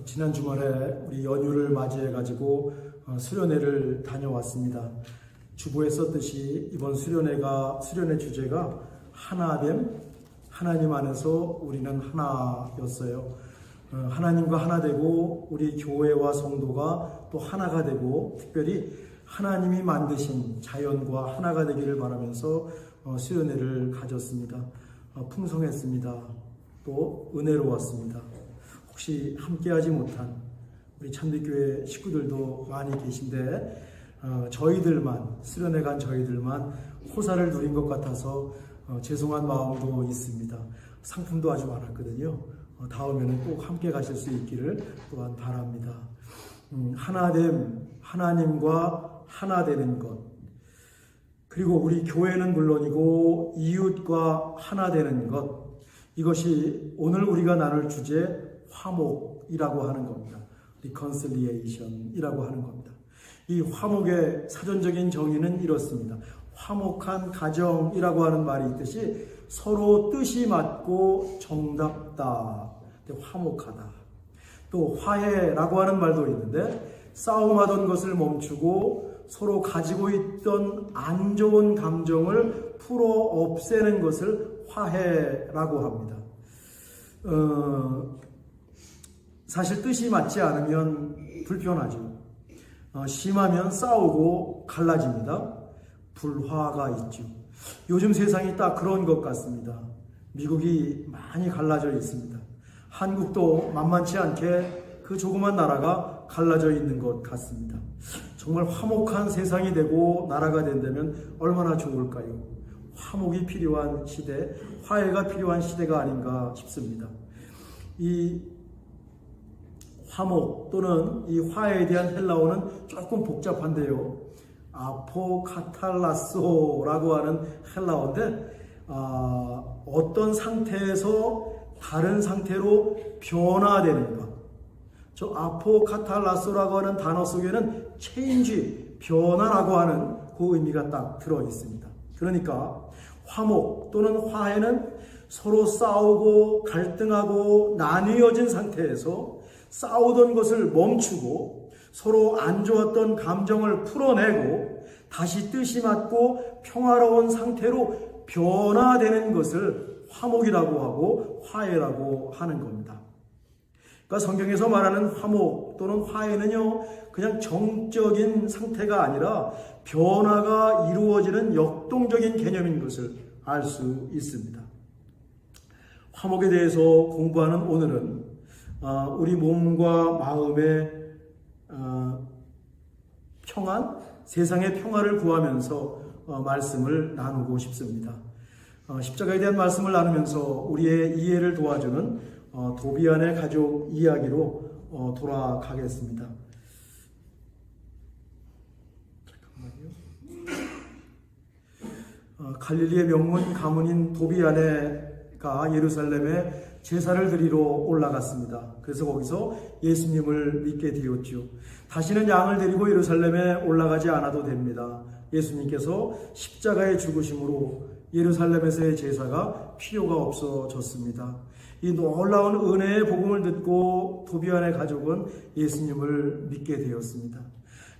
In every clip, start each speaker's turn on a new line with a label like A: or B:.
A: 지난 주말에 우리 연휴를 맞이해가지고 수련회를 다녀왔습니다. 주보에 썼듯이 이번 수련회 주제가 하나됨, 하나님 안에서 우리는 하나였어요. 하나님과 하나 되고 우리 교회와 성도가 또 하나가 되고 특별히 하나님이 만드신 자연과 하나가 되기를 바라면서 수련회를 가졌습니다. 풍성했습니다. 또 은혜로웠습니다. 혹시 함께하지 못한 우리 참빛교회 식구들도 많이 계신데 저희들만 수련회 간 저희들만 호사를 누린 것 같아서 죄송한 마음도 있습니다. 상품도 아주 많았거든요. 다음에는 꼭 함께 가실 수 있기를 또한 바랍니다. 하나됨, 하나님과 하나 되는 것, 그리고 우리 교회는 물론이고 이웃과 하나 되는 것, 이것이 오늘 우리가 나눌 주제 화목이라고 하는 겁니다. reconciliation이라고 하는 겁니다. 이 화목의 사전적인 정의는 이렇습니다. 화목한 가정이라고 하는 말이 있듯이 서로 뜻이 맞고 정답다, 화목하다. 또 화해라고 하는 말도 있는데 싸움하던 것을 멈추고 서로 가지고 있던 안 좋은 감정을 풀어 없애는 것을 화해라고 합니다. 사실 뜻이 맞지 않으면 불편하죠. 심하면 싸우고 갈라집니다. 불화가 있죠. 요즘 세상이 딱 그런 것 같습니다. 미국이 많이 갈라져 있습니다. 한국도 만만치 않게 그 조그만 나라가 갈라져 있는 것 같습니다. 정말 화목한 세상이 되고 나라가 된다면 얼마나 좋을까요? 화목이 필요한 시대, 화해가 필요한 시대가 아닌가 싶습니다. 이 화목 또는 이 화해에 대한 헬라어는 조금 복잡한데요. 아포카탈라소라고 하는 헬라어인데 어떤 상태에서 다른 상태로 변화되는 것. 저 아포카탈라소라고 하는 단어 속에는 change, 변화라고 하는 그 의미가 딱 들어 있습니다. 그러니까 화목 또는 화해는 서로 싸우고 갈등하고 나뉘어진 상태에서 싸우던 것을 멈추고 서로 안 좋았던 감정을 풀어내고 다시 뜻이 맞고 평화로운 상태로 변화되는 것을 화목이라고 하고 화해라고 하는 겁니다. 그러니까 성경에서 말하는 화목 또는 화해는요, 그냥 정적인 상태가 아니라 변화가 이루어지는 역동적인 개념인 것을 알 수 있습니다. 화목에 대해서 공부하는 오늘은 우리 몸과 마음의 평안, 세상의 평화를 구하면서 말씀을 나누고 싶습니다. 십자가에 대한 말씀을 나누면서 우리의 이해를 도와주는 도비안의 가족 이야기로 돌아가겠습니다. 갈릴리의 명문 가문인 도비안가 예루살렘에 제사를 드리러 올라갔습니다. 그래서 거기서 예수님을 믿게 되었죠. 다시는 양을 데리고 예루살렘에 올라가지 않아도 됩니다. 예수님께서 십자가의 죽으심으로 예루살렘에서의 제사가 필요가 없어졌습니다. 이 놀라운 은혜의 복음을 듣고 도비안의 가족은 예수님을 믿게 되었습니다.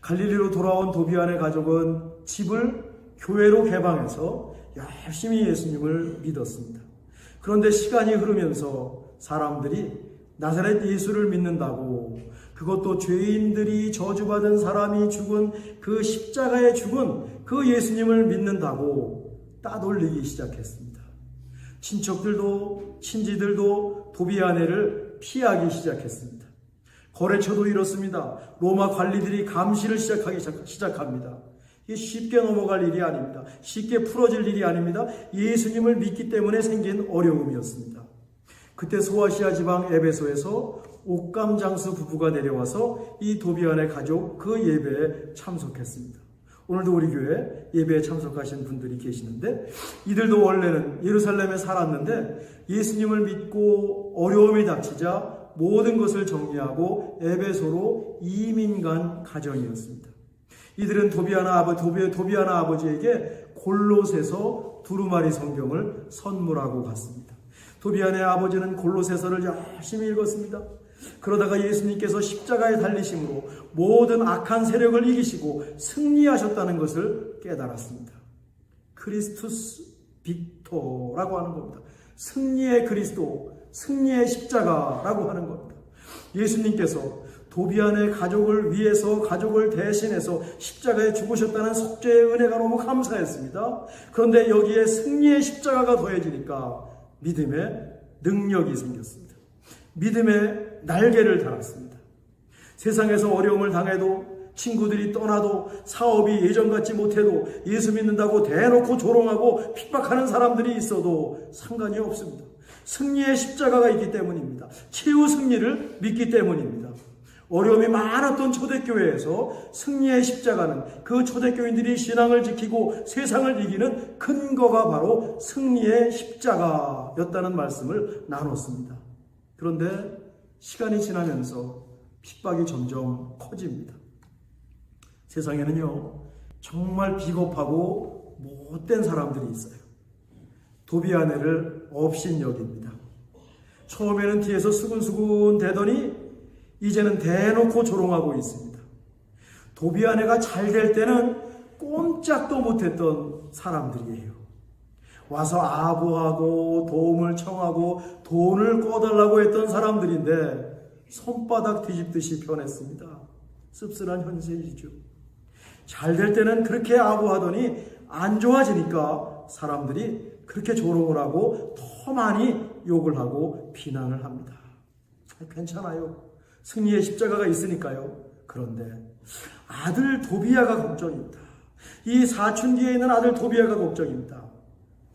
A: 갈릴리로 돌아온 도비안의 가족은 집을 교회로 개방해서 열심히 예수님을 믿었습니다. 그런데 시간이 흐르면서 사람들이 나사렛 예수를 믿는다고, 그것도 죄인들이 저주받은 사람이 죽은 그 십자가에 죽은 그 예수님을 믿는다고 따돌리기 시작했습니다. 친척들도 친지들도 도비아네를 피하기 시작했습니다. 거래처도 이렇습니다. 로마 관리들이 감시를 시작합니다. 이게 쉽게 넘어갈 일이 아닙니다. 쉽게 풀어질 일이 아닙니다. 예수님을 믿기 때문에 생긴 어려움이었습니다. 그때 소아시아 지방 에베소에서 옥감 장수 부부가 내려와서 이 도비안의 가족 그 예배에 참석했습니다. 오늘도 우리 교회 예배에 참석하신 분들이 계시는데, 이들도 원래는 예루살렘에 살았는데 예수님을 믿고 어려움이 닥치자 모든 것을 정리하고 에베소로 이민 간 가정이었습니다. 이들은 도비아나 아버지에게 골로새서 두루마리 성경을 선물하고 갔습니다. 도비안의 아버지는 골로새서를 열심히 읽었습니다. 그러다가 예수님께서 십자가에 달리심으로 모든 악한 세력을 이기시고 승리하셨다는 것을 깨달았습니다. 크리스투스 빅토라고 하는 겁니다. 승리의 그리스도, 승리의 십자가라고 하는 겁니다. 예수님께서 도비안의 가족을 위해서, 가족을 대신해서 십자가에 죽으셨다는 속죄의 은혜가 너무 감사했습니다. 그런데 여기에 승리의 십자가가 더해지니까 믿음의 능력이 생겼습니다. 믿음의 날개를 달았습니다. 세상에서 어려움을 당해도, 친구들이 떠나도, 사업이 예전 같지 못해도, 예수 믿는다고 대놓고 조롱하고 핍박하는 사람들이 있어도 상관이 없습니다. 승리의 십자가가 있기 때문입니다. 최후 승리를 믿기 때문입니다. 어려움이 많았던 초대교회에서 승리의 십자가는 그 초대교인들이 신앙을 지키고 세상을 이기는 근거가 바로 승리의 십자가였다는 말씀을 나눴습니다. 그런데 시간이 지나면서 핍박이 점점 커집니다. 세상에는요, 정말 비겁하고 못된 사람들이 있어요. 도비아내를 업신여깁니다. 처음에는 뒤에서 수근수근 대더니 이제는 대놓고 조롱하고 있습니다. 도비아내가 잘 될 때는 꼼짝도 못했던 사람들이에요. 와서 아부하고 도움을 청하고 돈을 꺼달라고 했던 사람들인데 손바닥 뒤집듯이 변했습니다. 씁쓸한 현실이죠. 잘 될 때는 그렇게 아부하더니 안 좋아지니까 사람들이 그렇게 조롱을 하고 더 많이 욕을 하고 비난을 합니다. 괜찮아요. 승리의 십자가가 있으니까요. 그런데 아들 도비아가 걱정입니다. 이 사춘기에 있는 아들 도비아가 걱정입니다.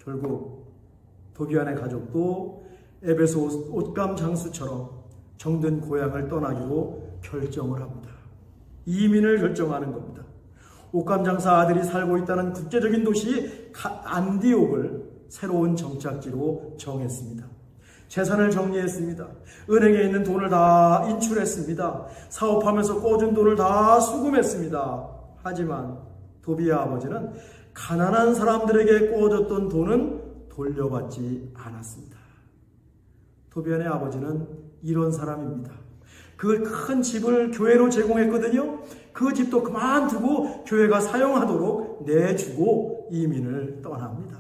A: 결국 도비아의 가족도 에베소 옷감 장수처럼 정든 고향을 떠나기로 결정을 합니다. 이민을 결정하는 겁니다. 옷감 장사 아들이 살고 있다는 국제적인 도시 안디옥을 새로운 정착지로 정했습니다. 재산을 정리했습니다. 은행에 있는 돈을 다 인출했습니다. 사업하면서 꿔준 돈을 다 수금했습니다. 하지만 도비아 아버지는 가난한 사람들에게 꿔줬던 돈은 돌려받지 않았습니다. 도비아의 아버지는 이런 사람입니다. 그 큰 집을 교회로 제공했거든요. 그 집도 그만두고 교회가 사용하도록 내주고 이민을 떠납니다.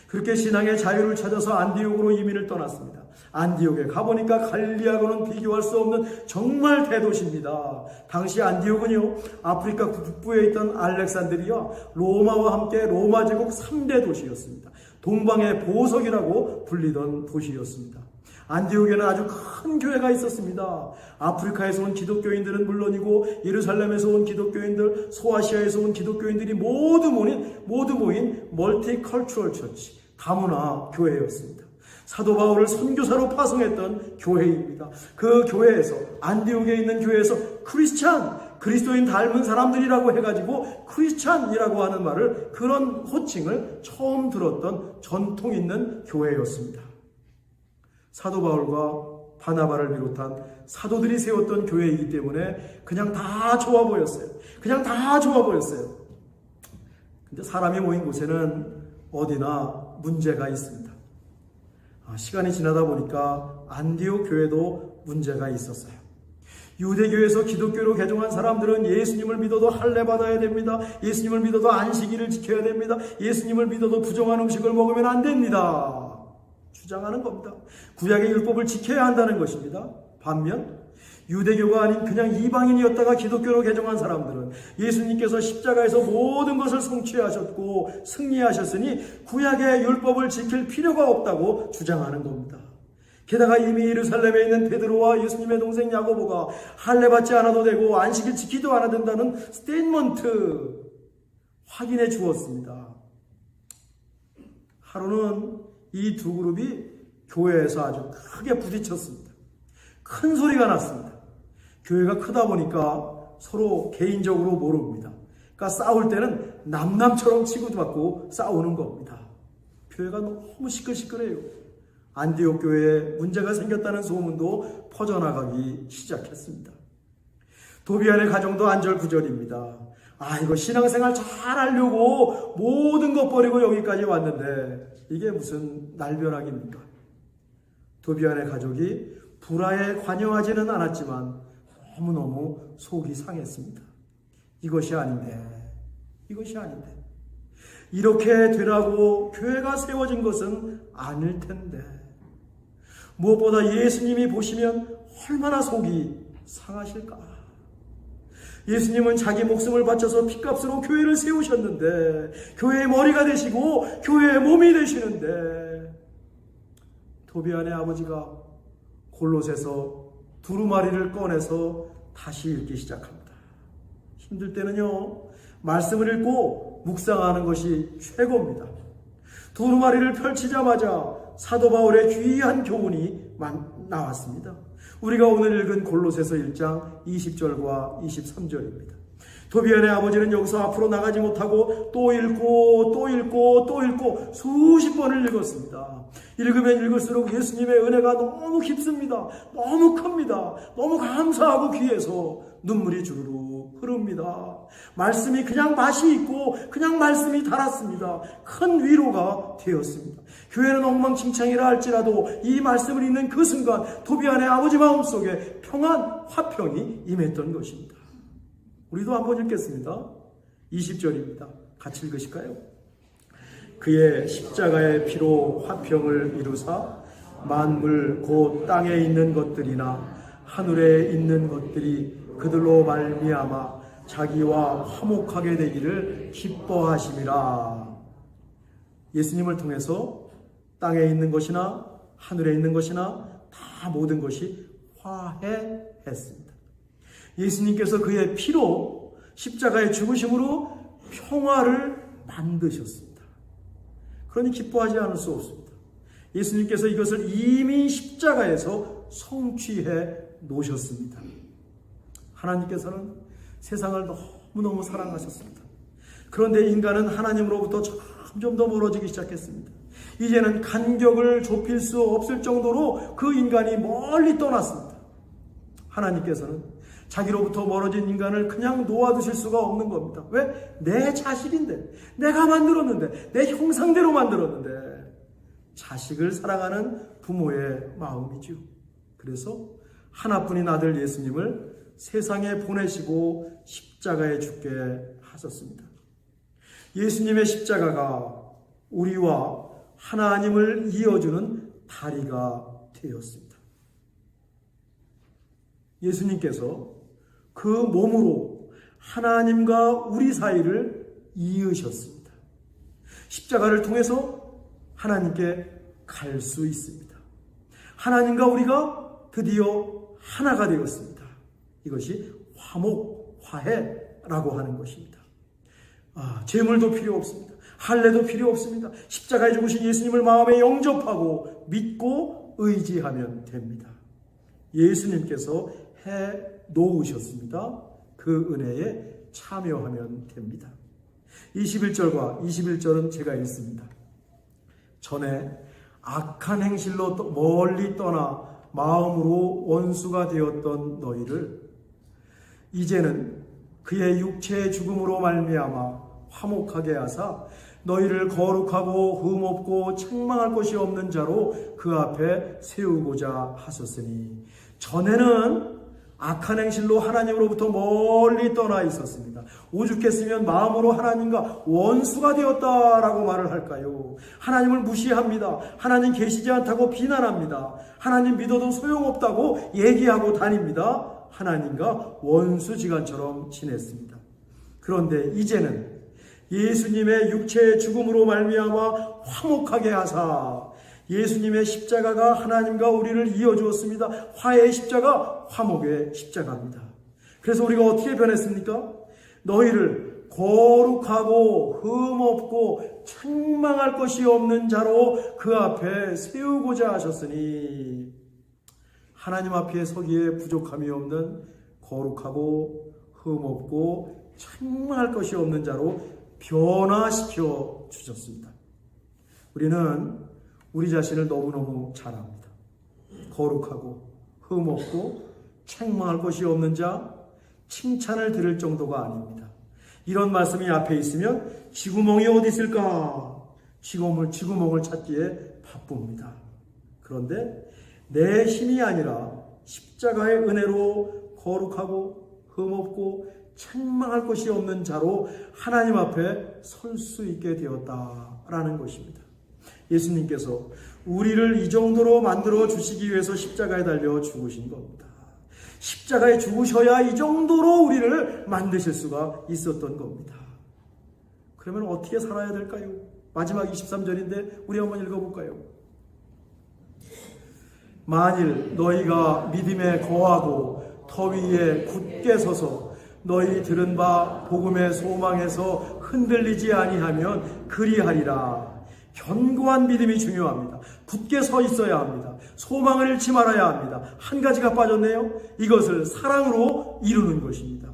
A: 그렇게 신앙의 자유를 찾아서 안디옥으로 이민을 떠났습니다. 안디옥에 가보니까 갈릴리하고는 비교할 수 없는 정말 대도시입니다. 당시 안디옥은요, 아프리카 북부에 있던 알렉산드리아, 로마와 함께 로마 제국 3대 도시였습니다. 동방의 보석이라고 불리던 도시였습니다. 안디옥에는 아주 큰 교회가 있었습니다. 아프리카에서 온 기독교인들은 물론이고 예루살렘에서 온 기독교인들, 소아시아에서 온 기독교인들이 모두 모인 멀티컬처럴 처치, 다문화 교회였습니다. 사도 바울을 선교사로 파송했던 교회입니다. 그 교회에서, 안디옥에 있는 교회에서 크리스찬, 그리스도인 닮은 사람들이라고 해가지고 크리스찬이라고 하는 말을, 그런 호칭을 처음 들었던 전통 있는 교회였습니다. 사도 바울과 바나바를 비롯한 사도들이 세웠던 교회이기 때문에 그냥 다 좋아 보였어요. 근데 사람이 모인 곳에는 어디나 문제가 있습니다. 시간이 지나다 보니까 안디옥 교회도 문제가 있었어요. 유대교에서 기독교로 개종한 사람들은 예수님을 믿어도 할례 받아야 됩니다. 예수님을 믿어도 안식일을 지켜야 됩니다. 예수님을 믿어도 부정한 음식을 먹으면 안 됩니다. 주장하는 겁니다. 구약의 율법을 지켜야 한다는 것입니다. 반면 유대교가 아닌 그냥 이방인이었다가 기독교로 개종한 사람들은 예수님께서 십자가에서 모든 것을 성취하셨고 승리하셨으니 구약의 율법을 지킬 필요가 없다고 주장하는 겁니다. 게다가 이미 예루살렘에 있는 베드로와 예수님의 동생 야고보가 할례 받지 않아도 되고 안식일 지키도 않아야 된다는 스테이트먼트 확인해 주었습니다. 하루는 이 두 그룹이 교회에서 아주 크게 부딪혔습니다. 큰 소리가 났습니다. 교회가 크다 보니까 서로 개인적으로 모릅니다. 그러니까 싸울 때는 남남처럼 치고받고 싸우는 겁니다. 교회가 너무 시끌시끌해요. 안디옥 교회에 문제가 생겼다는 소문도 퍼져나가기 시작했습니다. 도비안의 가정도 안절부절입니다. 이거 신앙생활 잘 하려고 모든 것 버리고 여기까지 왔는데 이게 무슨 날벼락입니까? 도비안의 가족이 불화에 관여하지는 않았지만 너무너무 속이 상했습니다. 이것이 아닌데 이렇게 되라고 교회가 세워진 것은 아닐 텐데 무엇보다 예수님이 보시면 얼마나 속이 상하실까. 예수님은 자기 목숨을 바쳐서 핏값으로 교회를 세우셨는데 교회의 머리가 되시고 교회의 몸이 되시는데 도비안의 아버지가 골로새서 두루마리를 꺼내서 다시 읽기 시작합니다. 힘들 때는요, 말씀을 읽고 묵상하는 것이 최고입니다. 두루마리를 펼치자마자 사도 바울의 귀한 교훈이 나왔습니다. 우리가 오늘 읽은 골로새서 1장 20절과 23절입니다. 도비안의 아버지는 여기서 앞으로 나가지 못하고 또 읽고 수십 번을 읽었습니다. 읽으면 읽을수록 예수님의 은혜가 너무 깊습니다. 너무 큽니다. 너무 감사하고 귀해서 눈물이 주르륵 흐릅니다. 말씀이 그냥 맛이 있고 그냥 말씀이 달았습니다. 큰 위로가 되었습니다. 교회는 엉망진창이라 할지라도 이 말씀을 읽는 그 순간 도비안의 아버지 마음속에 평안, 화평이 임했던 것입니다. 우리도 한번 읽겠습니다. 20절입니다. 같이 읽으실까요? 그의 십자가의 피로 화평을 이루사 만물 곧 땅에 있는 것들이나 하늘에 있는 것들이 그들로 말미암아 자기와 화목하게 되기를 기뻐하심이라. 예수님을 통해서 땅에 있는 것이나 하늘에 있는 것이나 다 모든 것이 화해했습니다. 예수님께서 그의 피로 십자가의 죽으심으로 평화를 만드셨습니다. 그러니 기뻐하지 않을 수 없습니다. 예수님께서 이것을 이미 십자가에서 성취해 놓으셨습니다. 하나님께서는 세상을 너무너무 사랑하셨습니다. 그런데 인간은 하나님으로부터 점점 더 멀어지기 시작했습니다. 이제는 간격을 좁힐 수 없을 정도로 그 인간이 멀리 떠났습니다. 하나님께서는 자기로부터 멀어진 인간을 그냥 놓아두실 수가 없는 겁니다. 왜? 내 자식인데, 내가 만들었는데, 내 형상대로 만들었는데, 자식을 사랑하는 부모의 마음이죠. 그래서 하나뿐인 아들 예수님을 세상에 보내시고 십자가에 죽게 하셨습니다. 예수님의 십자가가 우리와 하나님을 이어주는 다리가 되었습니다. 예수님께서 그 몸으로 하나님과 우리 사이를 이으셨습니다. 십자가를 통해서 하나님께 갈 수 있습니다. 하나님과 우리가 드디어 하나가 되었습니다. 이것이 화목, 화해라고 하는 것입니다. 제물도 필요 없습니다. 할례도 필요 없습니다. 십자가에 죽으신 예수님을 마음에 영접하고 믿고 의지하면 됩니다. 예수님께서 해 놓으셨습니다. 그 은혜에 참여하면 됩니다. 21절과 21절은 제가 읽습니다. 전에 악한 행실로 멀리 떠나 마음으로 원수가 되었던 너희를 이제는 그의 육체의 죽음으로 말미암아 화목하게 하사 너희를 거룩하고 흠없고 책망할 것이 없는 자로 그 앞에 세우고자 하셨으니 전에는 악한 행실로 하나님으로부터 멀리 떠나 있었습니다. 오죽했으면 마음으로 하나님과 원수가 되었다라고 말을 할까요? 하나님을 무시합니다. 하나님 계시지 않다고 비난합니다. 하나님 믿어도 소용없다고 얘기하고 다닙니다. 하나님과 원수지간처럼 지냈습니다. 그런데 이제는 예수님의 육체의 죽음으로 말미암아 화목하게 하사 예수님의 십자가가 하나님과 우리를 이어주었습니다. 화해의 십자가, 화목의 십자가입니다. 그래서 우리가 어떻게 변했습니까? 너희를 거룩하고 흠없고 책망할 것이 없는 자로 그 앞에 세우고자 하셨으니 하나님 앞에 서기에 부족함이 없는 거룩하고 흠없고 책망할 것이 없는 자로 변화시켜 주셨습니다. 우리는 우리 자신을 너무너무 잘 압니다. 거룩하고 흠없고 책망할 것이 없는 자, 칭찬을 들을 정도가 아닙니다. 이런 말씀이 앞에 있으면 쥐구멍이 어디 있을까? 쥐구멍을 찾기에 바쁩니다. 그런데 내 힘이 아니라 십자가의 은혜로 거룩하고 흠없고 책망할 것이 없는 자로 하나님 앞에 설 수 있게 되었다라는 것입니다. 예수님께서 우리를 이 정도로 만들어 주시기 위해서 십자가에 달려 죽으신 겁니다. 십자가에 죽으셔야 이 정도로 우리를 만드실 수가 있었던 겁니다. 그러면 어떻게 살아야 될까요? 마지막 23절인데 우리 한번 읽어볼까요? 만일 너희가 믿음에 거하고 더위에 굳게 서서 너희 들은 바 복음의 소망에서 흔들리지 아니하면 그리하리라. 견고한 믿음이 중요합니다. 굳게 서 있어야 합니다. 소망을 잃지 말아야 합니다. 한 가지가 빠졌네요. 이것을 사랑으로 이루는 것입니다.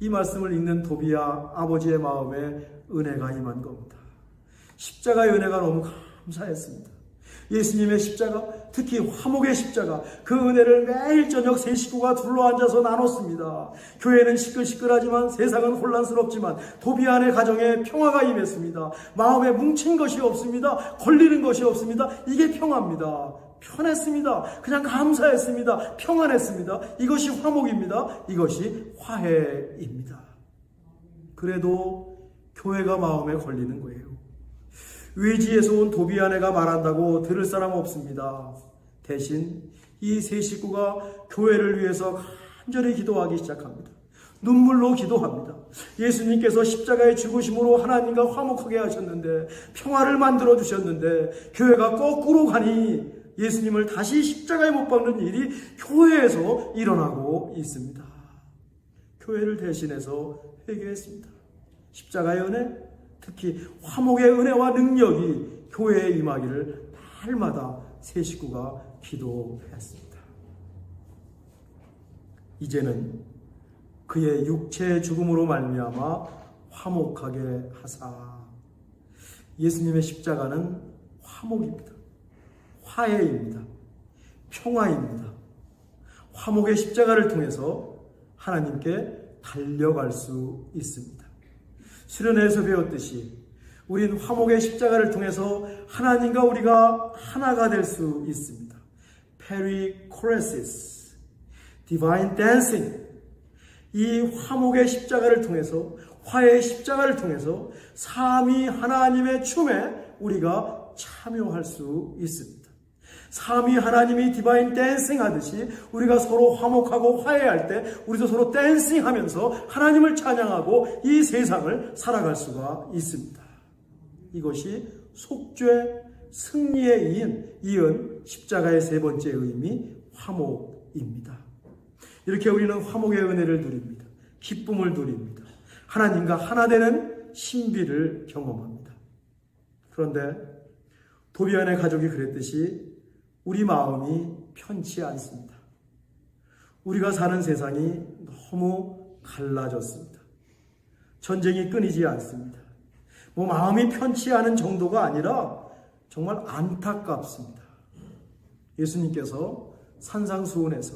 A: 이 말씀을 읽는 도비야 아버지의 마음에 은혜가 임한 겁니다. 십자가의 은혜가 너무 감사했습니다. 예수님의 십자가, 특히 화목의 십자가, 그 은혜를 매일 저녁 세 식구가 둘러앉아서 나눴습니다. 교회는 시끌시끌하지만 세상은 혼란스럽지만 도비안의 가정에 평화가 임했습니다. 마음에 뭉친 것이 없습니다. 걸리는 것이 없습니다. 이게 평화입니다. 편했습니다. 그냥 감사했습니다. 평안했습니다. 이것이 화목입니다. 이것이 화해입니다. 그래도 교회가 마음에 걸리는 거예요. 외지에서 온 도비아내가 말한다고 들을 사람 없습니다. 대신 이 세 식구가 교회를 위해서 간절히 기도하기 시작합니다. 눈물로 기도합니다. 예수님께서 십자가의 죽으심으로 하나님과 화목하게 하셨는데, 평화를 만들어 주셨는데 교회가 거꾸로 가니 예수님을 다시 십자가에 못 박는 일이 교회에서 일어나고 있습니다. 교회를 대신해서 회개했습니다. 십자가의 은혜, 특히 화목의 은혜와 능력이 교회에 임하기를 날마다 세 식구가 기도했습니다. 이제는 그의 육체의 죽음으로 말미암아 화목하게 하사. 예수님의 십자가는 화목입니다. 화해입니다. 평화입니다. 화목의 십자가를 통해서 하나님께 달려갈 수 있습니다. 수련회에서 배웠듯이 우린 화목의 십자가를 통해서 하나님과 우리가 하나가 될 수 있습니다. 페리코레시스, 디바인 댄싱. 이 화목의 십자가를 통해서, 화해의 십자가를 통해서 삼위 하나님의 춤에 우리가 참여할 수 있습니다. 삼위 하나님이 디바인 댄싱 하듯이 우리가 서로 화목하고 화해할 때 우리도 서로 댄싱 하면서 하나님을 찬양하고 이 세상을 살아갈 수가 있습니다. 이것이 속죄 승리에 이은 십자가의 세 번째 의미, 화목입니다. 이렇게 우리는 화목의 은혜를 누립니다. 기쁨을 누립니다. 하나님과 하나 되는 신비를 경험합니다. 그런데 도비안의 가족이 그랬듯이 우리 마음이 편치 않습니다. 우리가 사는 세상이 너무 갈라졌습니다. 전쟁이 끊이지 않습니다. 마음이 편치 않은 정도가 아니라 정말 안타깝습니다. 예수님께서 산상수훈에서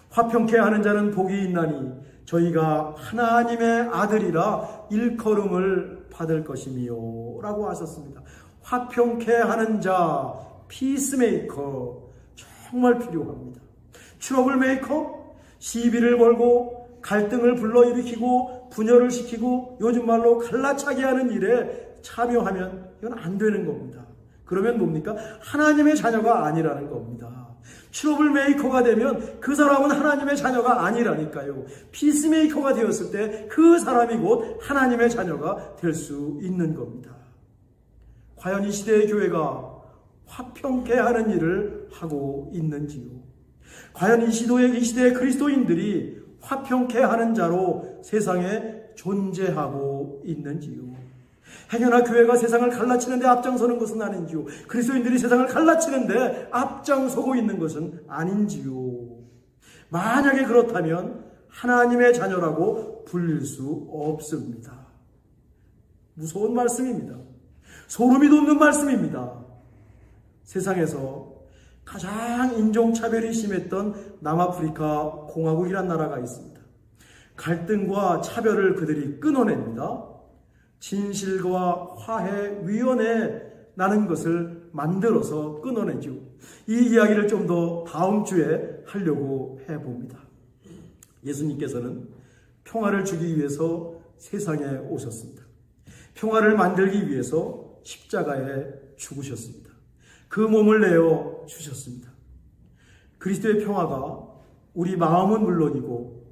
A: 화평케 하는 자는 복이 있나니 저희가 하나님의 아들이라 일컬음을 받을 것이미요 라고 하셨습니다. 화평케 하는 자, 피스메이커 정말 필요합니다. 트러블 메이커, 시비를 걸고 갈등을 불러일으키고 분열을 시키고 요즘 말로 갈라차게 하는 일에 참여하면 이건 안 되는 겁니다. 그러면 뭡니까? 하나님의 자녀가 아니라는 겁니다. 트러블 메이커가 되면 그 사람은 하나님의 자녀가 아니라니까요. 피스메이커가 되었을 때 그 사람이 곧 하나님의 자녀가 될 수 있는 겁니다. 과연 이 시대의 교회가 화평케 하는 일을 하고 있는지요? 과연 이 시대의 그리스도인들이 화평케 하는 자로 세상에 존재하고 있는지요? 행여나 교회가 세상을 갈라치는데 앞장서는 것은 아닌지요? 그리스도인들이 세상을 갈라치는데 앞장서고 있는 것은 아닌지요? 만약에 그렇다면 하나님의 자녀라고 불릴 수 없습니다. 무서운 말씀입니다. 소름이 돋는 말씀입니다. 세상에서 가장 인종차별이 심했던 남아프리카 공화국이란 나라가 있습니다. 갈등과 차별을 그들이 끊어냅니다. 진실과 화해위원회라는 것을 만들어서 끊어내죠. 이 이야기를 좀 더 다음 주에 하려고 해봅니다. 예수님께서는 평화를 주기 위해서 세상에 오셨습니다. 평화를 만들기 위해서 십자가에 죽으셨습니다. 그 몸을 내어 주셨습니다. 그리스도의 평화가 우리 마음은 물론이고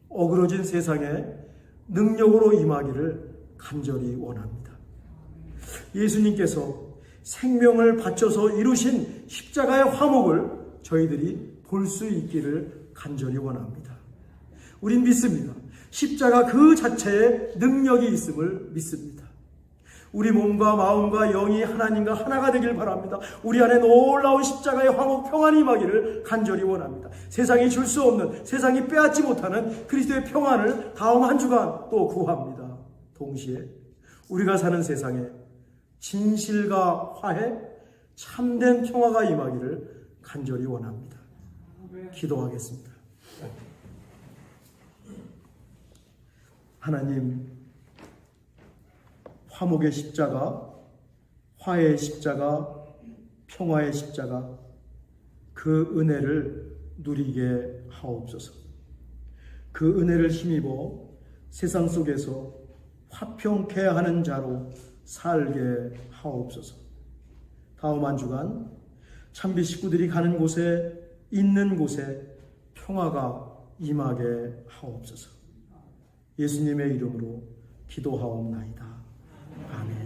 A: 어그러진 세상에 능력으로 임하기를 간절히 원합니다. 예수님께서 생명을 바쳐서 이루신 십자가의 화목을 저희들이 볼 수 있기를 간절히 원합니다. 우린 믿습니다. 십자가 그 자체에 능력이 있음을 믿습니다. 우리 몸과 마음과 영이 하나님과 하나가 되길 바랍니다. 우리 안에 놀라운 십자가의 화목 평안이 임하기를 간절히 원합니다. 세상이 줄 수 없는, 세상이 빼앗지 못하는 그리스도의 평안을 다음 한 주간 또 구합니다. 동시에 우리가 사는 세상에 진실과 화해, 참된 평화가 임하기를 간절히 원합니다. 기도하겠습니다. 하나님, 화목의 십자가, 화해의 십자가, 평화의 십자가, 그 은혜를 누리게 하옵소서. 그 은혜를 힘입어 세상 속에서 화평케 하는 자로 살게 하옵소서. 다음 한 주간 참비 식구들이 가는 곳에, 있는 곳에 평화가 임하게 하옵소서. 예수님의 이름으로 기도하옵나이다. 아멘.